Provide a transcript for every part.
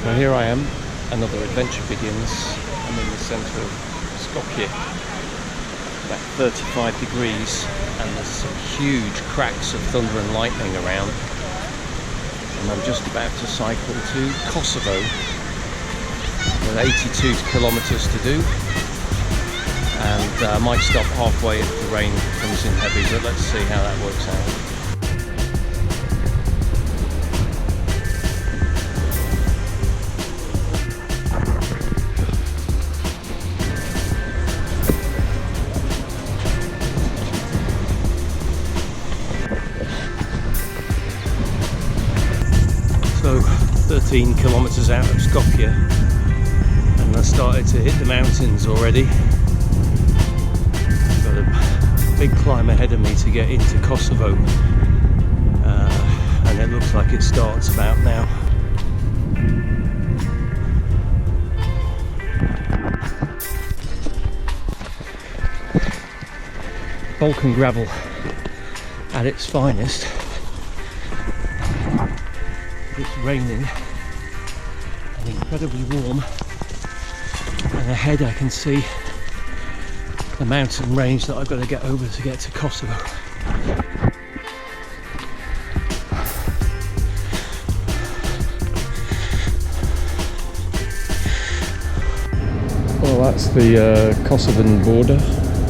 So here I am, another adventure begins. I'm in the centre of Skopje, about 35 degrees, and there's some huge cracks of thunder and lightning around. And I'm just about to cycle to Kosovo with 82 kilometres to do. And I might stop halfway if the rain comes in heavy, but let's see how that works out. So 13 kilometres out of Skopje, and I started to hit the mountains already. Got a big climb ahead of me to get into Kosovo, and it looks like it starts about now. Balkan gravel at its finest. It's raining and incredibly warm, and ahead I can see the mountain range that I've got to get over to get to Kosovo. Well, that's the Kosovan border,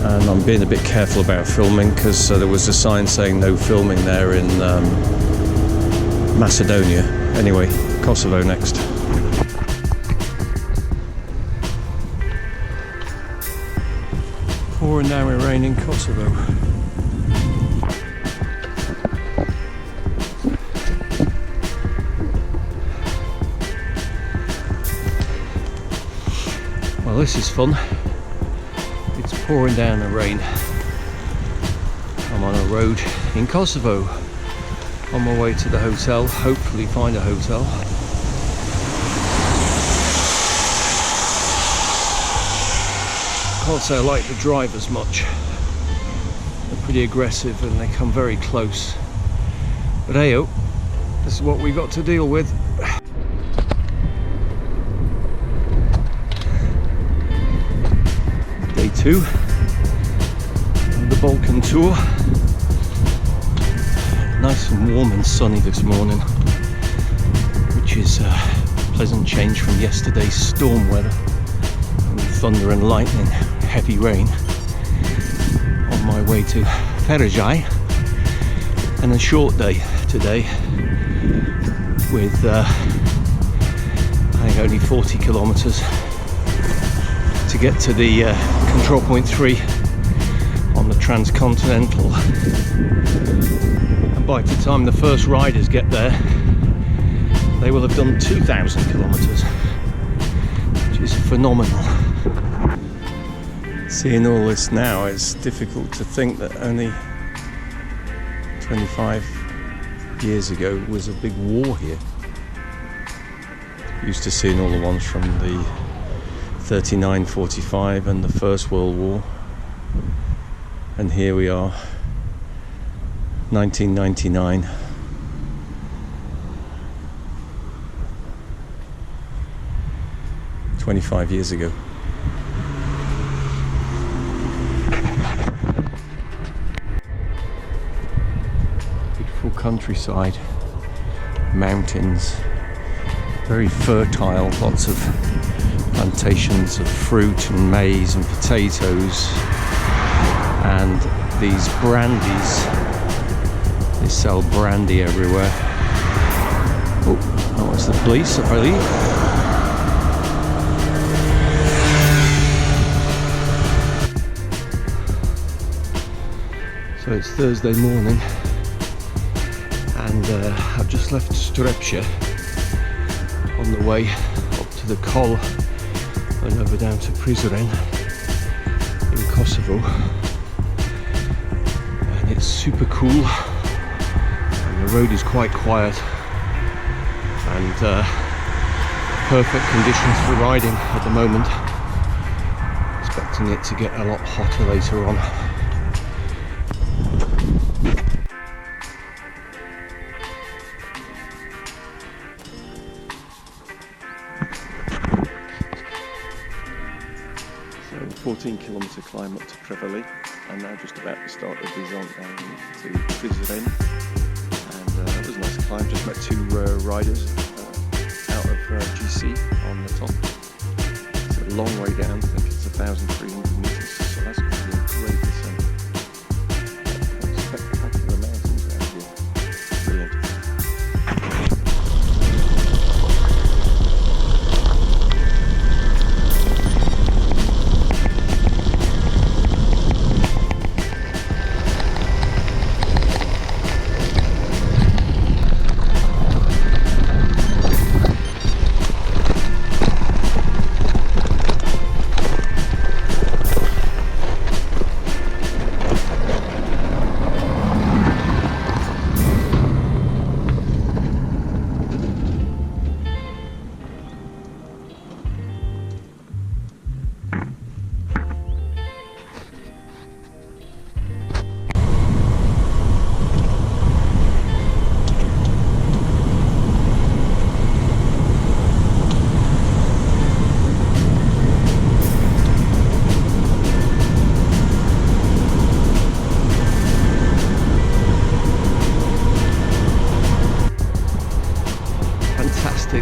and I'm being a bit careful about filming because there was a sign saying no filming there in Macedonia. Anyway, Kosovo next. Pouring down with rain in Kosovo. Well, this is fun. It's pouring down the rain. I'm on a road in Kosovo, on my way to the hotel, hopefully find a hotel. Can't say I like the drivers much. They're pretty aggressive and they come very close. But hey-oh, this is what we got to deal with. Day 2 of the Balkan tour. Nice and warm and sunny this morning, which is a pleasant change from yesterday's storm weather and thunder and lightning, heavy rain. On my way to Strpce, and a short day today with I think only 40 kilometres to get to the control point 3 on the Transcontinental. By the time the first riders get there, they will have done 2,000 kilometres, which is phenomenal. Seeing all this now, it's difficult to think that only 25 years ago was a big war here. Used to seeing all the ones from the 39-45 and the First World War, and here we are, 1999. "25 years ago. Beautiful countryside, mountains, very fertile, lots of plantations of fruit and maize and potatoes, and these brandies. They sell brandy everywhere. Oh, that was the police, I believe. So it's Thursday morning, and I've just left Strpce on the way up to the Kol and over down to Prizren in Kosovo. And it's super cool. The road is quite quiet and perfect conditions for riding at the moment. Expecting it to get a lot hotter later on. 14 kilometre climb up to Treveli, and now just about to start the descent down to Prizren. And it was a nice climb, just met two riders out of GC on the top. It's a long way down, I think it's 1,300 metres, so that's going to be a great descent. Spectacular mountains out here, brilliant.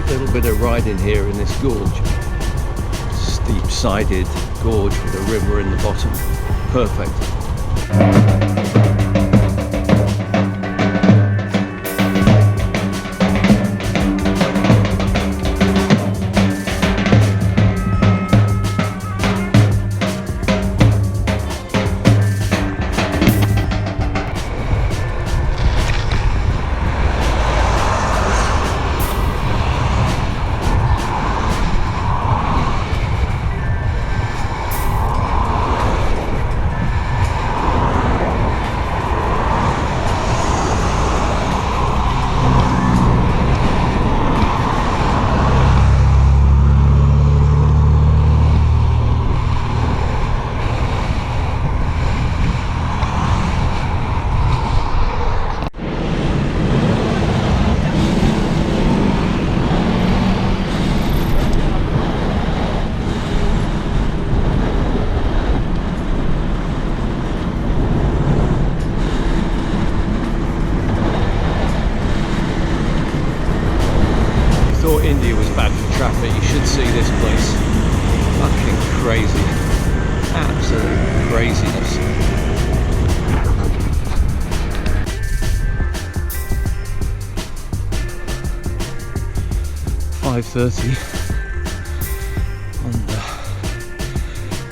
Little bit of riding here in this gorge, steep-sided gorge with a river in the bottom. Perfect. India was bad for traffic. You should see this place. Fucking crazy. Absolute craziness. "5:30 and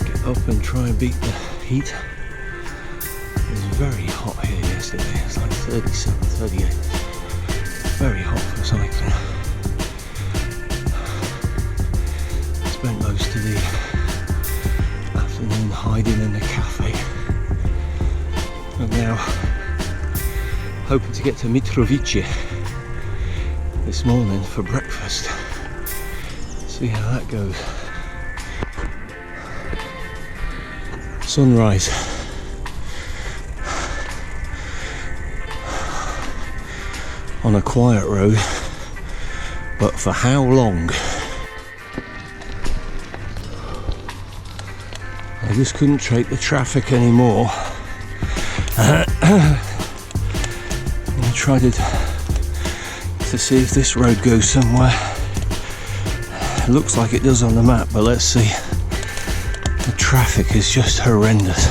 get up and try and beat the heat. It was very hot here yesterday. It's like 37, 38. Very hot for cycling. Spent most of the afternoon hiding in a cafe, and now hoping to get to Mitrovice this morning for breakfast. See how that goes. Sunrise. On a quiet road, but for how long? I just couldn't take the traffic anymore. I tried to see if this road goes somewhere. It looks like it does on the map, but let's see. The traffic is just horrendous.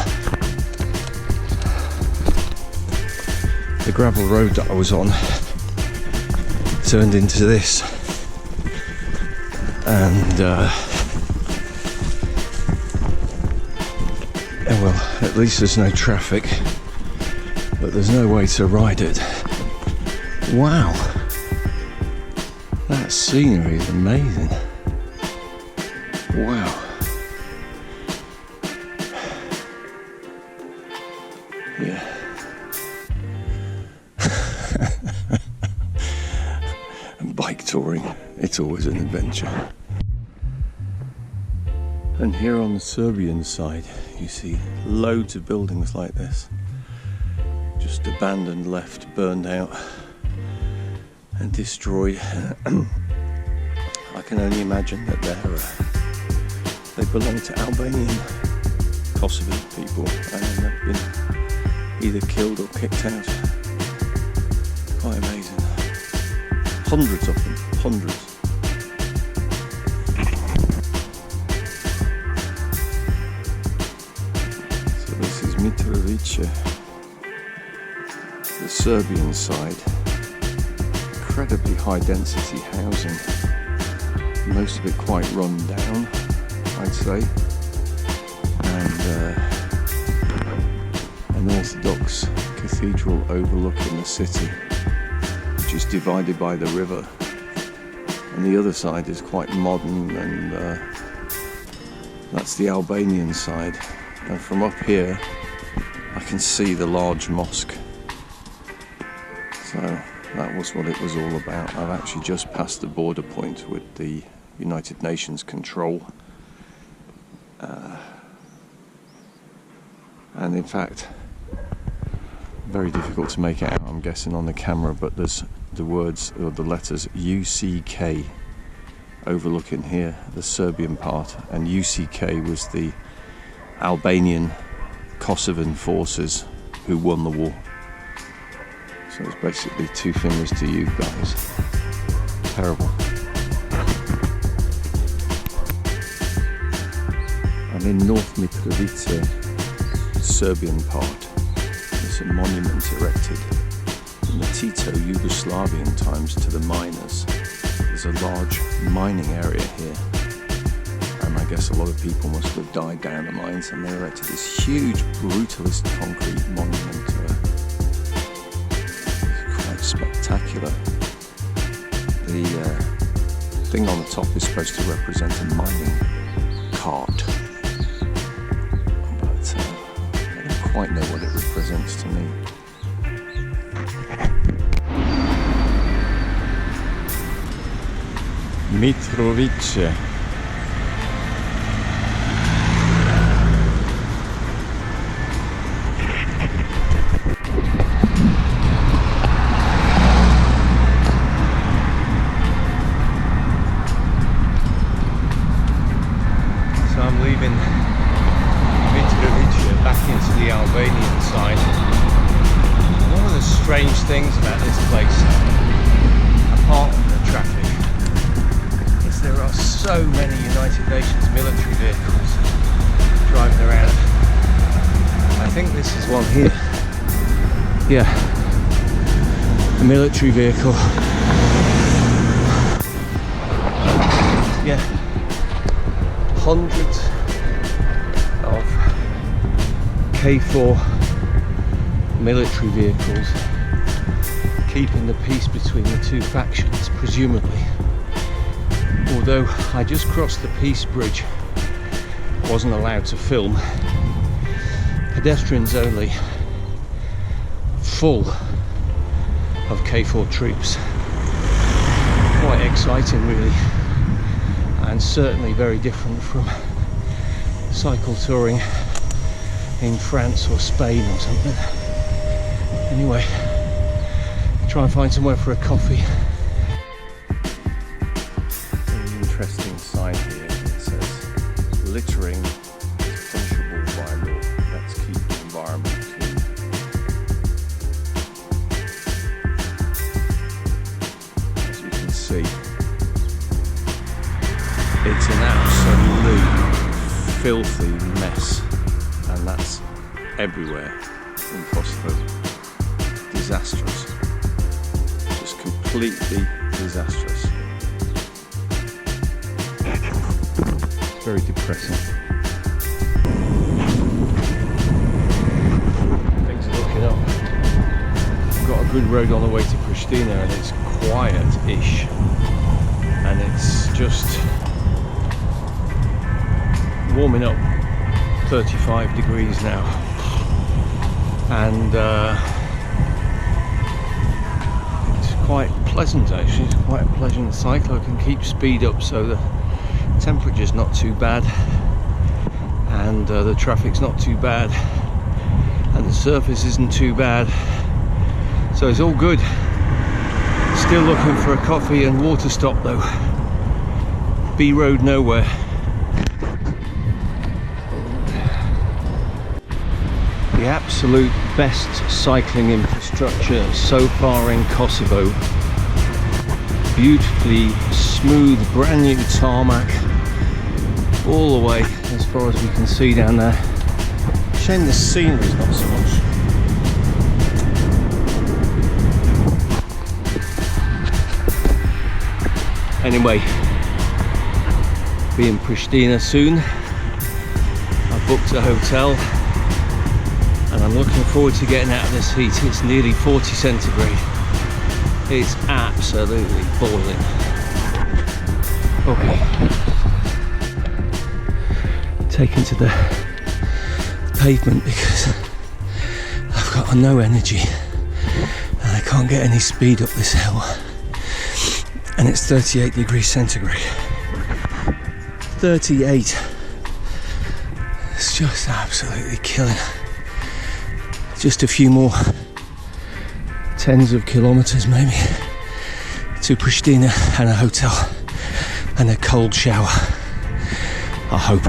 The gravel road that I was on turned into this, and well, at least there's no traffic, but there's no way to ride it. Wow, that scenery is amazing. Wow. Yeah. And bike touring, it's always an adventure. And here on the Serbian side, you see loads of buildings like this, just abandoned, left, burned out and destroyed. I can only imagine that they belong to Albanian Kosovo people, and they've been either killed or kicked out. Quite amazing. Hundreds of them, hundreds. So this is Mitrovica, the Serbian side. Incredibly high density housing. Most of it quite run down, I'd say. And an Orthodox cathedral overlooking the city, which is divided by the river. And the other side is quite modern, and that's the Albanian side. And from up here, I can see the large mosque. So that was what it was all about. I've actually just passed the border point with the United Nations control. And in fact, very difficult to make it out, I'm guessing, on the camera, but there's the words, or the letters UCK overlooking here, the Serbian part, and UCK was the Albanian Kosovan forces who won the war. So it's basically two fingers to you guys. Terrible. I'm in North Macedonia, Serbian part. There's a monument erected in the Tito Yugoslavian times to the miners. There's a large mining area here, and I guess a lot of people must have died down the mines, and they erected this huge brutalist concrete monument. Quite spectacular. The thing on the top is supposed to represent a mining cart. Quite know what it represents to me. Mitrovica. So I'm leaving back into the Albanian side. One of the strange things about this place, apart from the traffic, is there are so many United Nations military vehicles driving around. I think this is one here. Yeah, a military vehicle. Yeah, hundreds of K4 military vehicles keeping the peace between the two factions, presumably. Although I just crossed the peace bridge, wasn't allowed to film. Pedestrians only, full of K4 troops. Quite exciting, really, and certainly very different from cycle touring in France or Spain or something. Anyway, try and find somewhere for a coffee. An interesting sign here. It says, littering is punishable by law. Let's keep the environment clean. As you can see, it's an absolute filthy mess. And that's everywhere in Kosovo. Disastrous. Just completely disastrous. It's very depressing. Things are looking up. We've got a good road on the way to Pristina, and it's quiet-ish. And it's just warming up. 35 degrees now, and it's quite pleasant actually. It's quite a pleasant cycle. I can keep speed up so the temperature's not too bad, and the traffic's not too bad, and the surface isn't too bad, so it's all good. Still looking for a coffee and water stop though. B road nowhere. the absolute best cycling infrastructure so far in Kosovo. Beautifully smooth, brand new tarmac all the way as far as we can see down there. Shame the scenery's not so much. Anyway, be in Pristina soon. I've booked a hotel and I'm looking forward to getting out of this heat. It's nearly 40 centigrade. It's absolutely boiling. Okay. Taken to the pavement because I've got no energy and I can't get any speed up this hill. And it's 38 degrees centigrade. 38. It's just absolutely killing. Just a few more tens of kilometers maybe to Pristina and a hotel and a cold shower, I hope.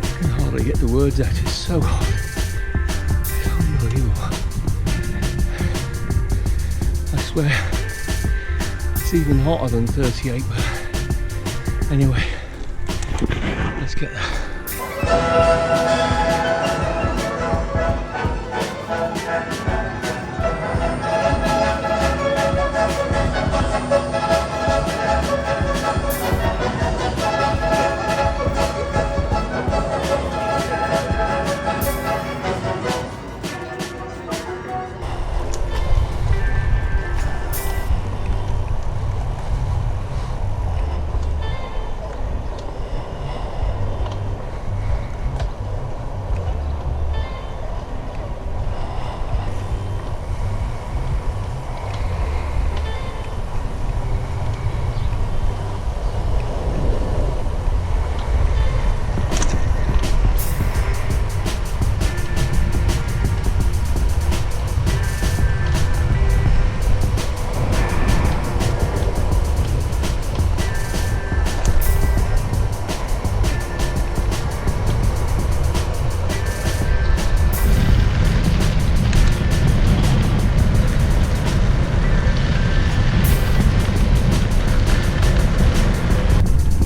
I can hardly get the words out, it's so hot. It's unbelievable. I swear it's even hotter than 38, but anyway, let's get there.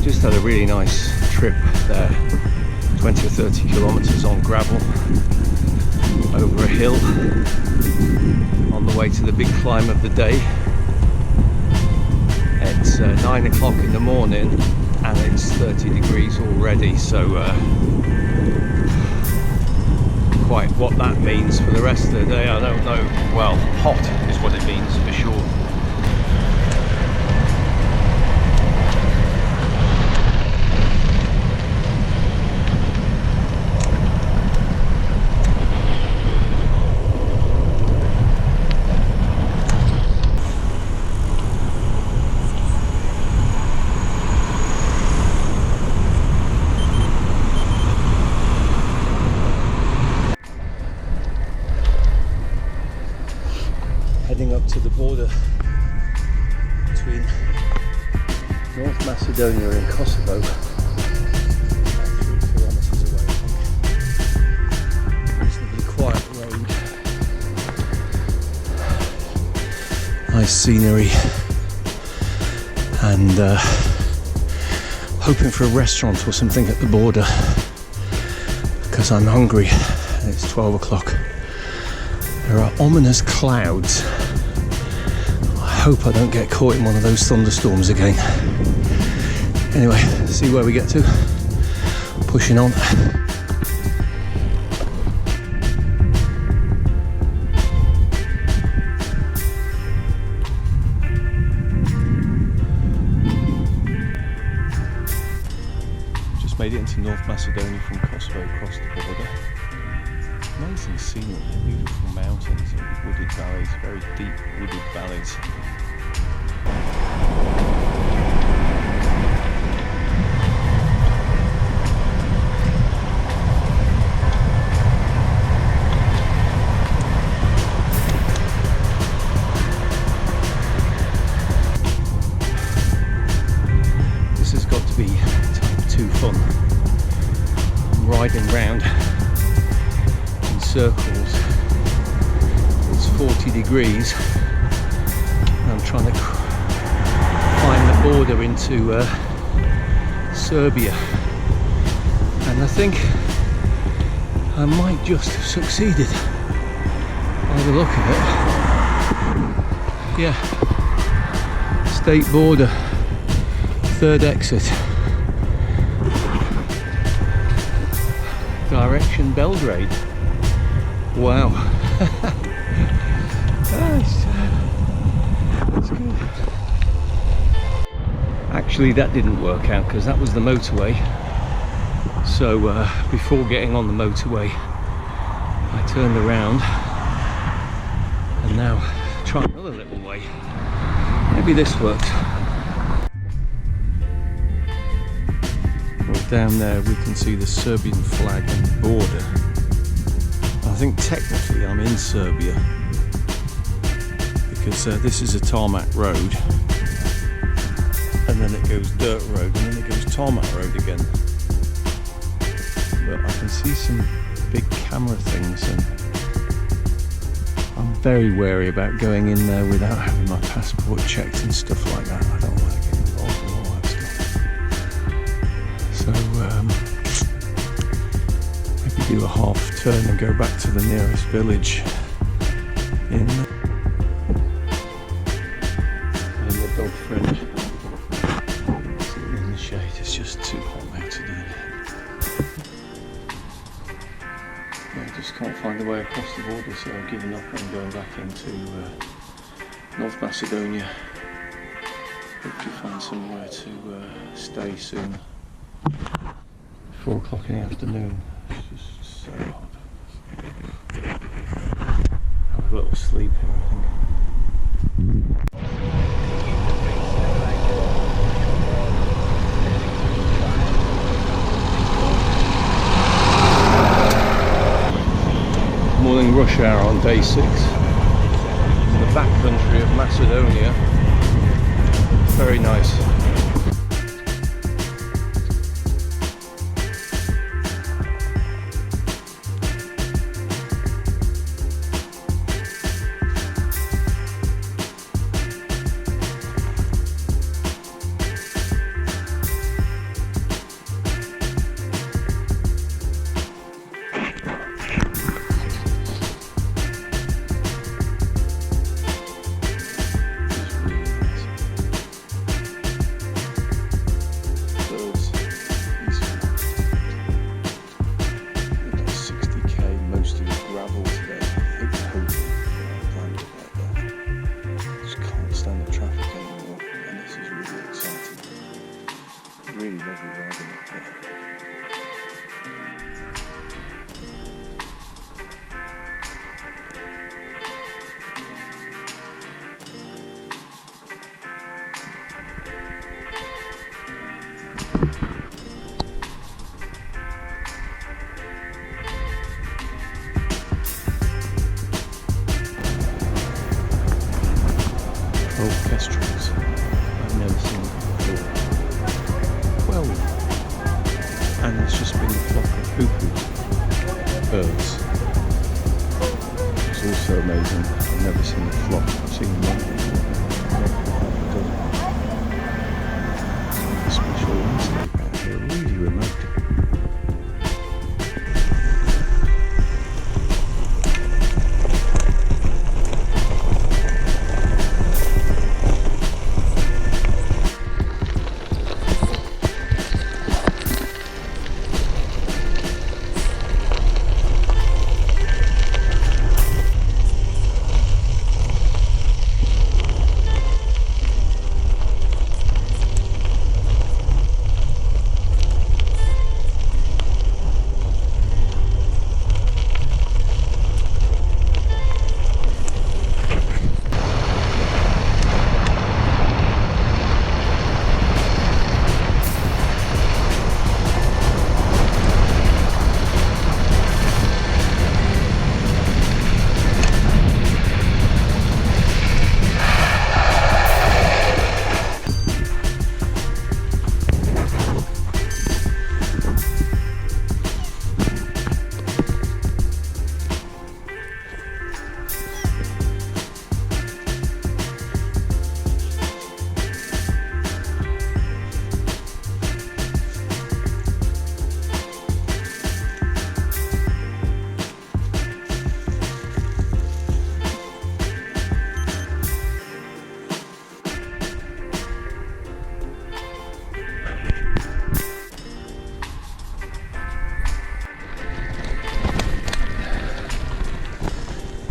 Just had a really nice trip there, 20 or 30 kilometers on gravel over a hill on the way to the big climb of the day. It's 9 o'clock in the morning and it's 30 degrees already, so quite what that means for the rest of the day I don't know. Well, hot is what it means for sure. Heading up to the border between North Macedonia and Kosovo, about 3 kilometers away, I think. Reasonably quiet road, nice scenery, and hoping for a restaurant or something at the border because I'm hungry. It's 12 o'clock. There are ominous clouds. I hope I don't get caught in one of those thunderstorms again. Anyway, see where we get to. Pushing on. Just made it into North Macedonia from Kosovo across the border. Amazing scenery, beautiful mountains and wooded valleys, very deep wooded valleys. fun. I'm riding round in circles. It's 40 degrees. And I'm trying to find the border into Serbia. And I think I might just have succeeded by the look of it. Yeah, state border, third exit, direction Belgrade. Wow. That's good. Actually, that didn't work out because that was the motorway. So before getting on the motorway, I turned around and now try another little way. Maybe this works. Well, down there we can see the Serbian flag and the border. I think technically I'm in Serbia because this is a tarmac road, and then it goes dirt road, and then it goes tarmac road again. But I can see some big camera things, and I'm very wary about going in there without having my passport checked and stuff like that. I don't want to get involved in all that stuff. So maybe do a half turn and go back to the nearest village in the dog friend. Sitting in the shade, it's just too hot now today. I just can't find a way across the border, so I've given up on going back into North Macedonia. Hope to find somewhere to stay soon. 4 o'clock in the afternoon. It's just so hot. Have a little sleep here, I think. Morning rush hour on day 6 in the backcountry of Macedonia. Very nice. Really lovely riding up there. Orchestrals. I've never seen them before. 12. And there's just been a flock of cuckoos, birds. It's also amazing. I've never seen a flock. I've seen one before. Special landscape out here, really remote.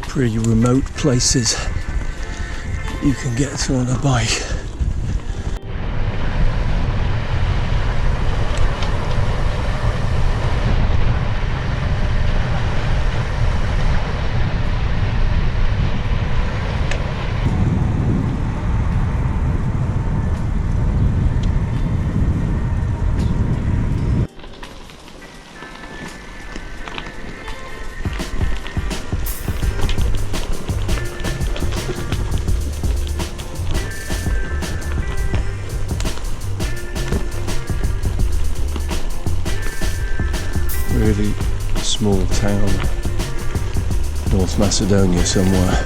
pretty remote places you can get to on a bike. Really small town, North Macedonia somewhere.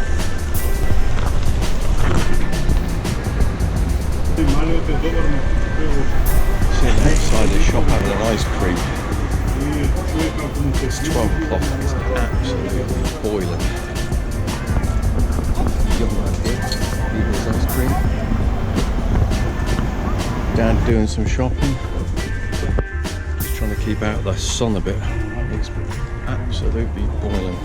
Sitting outside the shop having an ice cream. It's 12 o'clock and it's absolutely boiling. Young man here, eating his ice cream. Dad doing some shopping. Trying to keep out the sun a bit. It's absolutely boiling.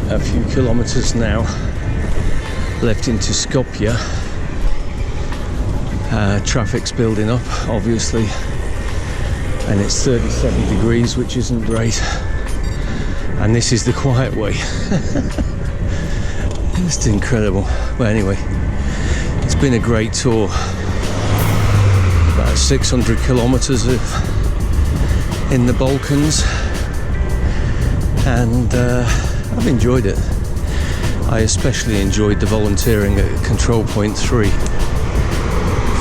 A few kilometres now left into Skopje. Traffic's building up, obviously, and it's 37 degrees, which isn't great. And this is the quiet way. Just incredible. But anyway, it's been a great tour. 600 kilometers in the Balkans, and I've enjoyed it. I especially enjoyed the volunteering at Control Point 3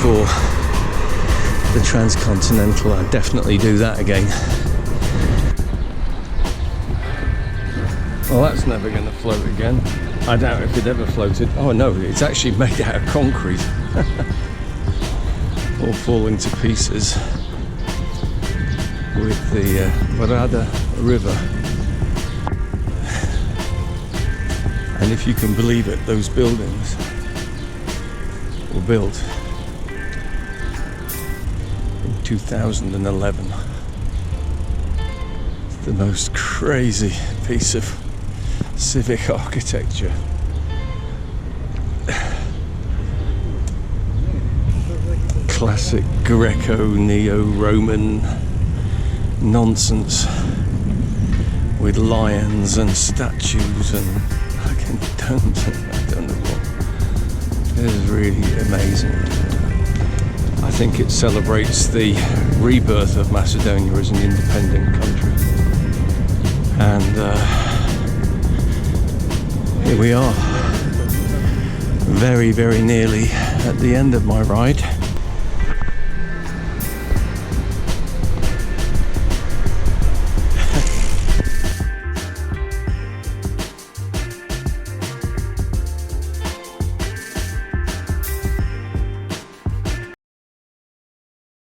for the Transcontinental. I'd definitely do that again. Well, that's never going to float again. I doubt if it ever floated. Oh no, it's actually made out of concrete. All falling to pieces with the Varada River. And if you can believe it, those buildings were built in 2011. It's the most crazy piece of civic architecture. Classic Greco-Neo-Roman nonsense with lions and statues and fucking domes and I don't know what. It is really amazing. I think it celebrates the rebirth of Macedonia as an independent country. And here we are, very, very nearly at the end of my ride.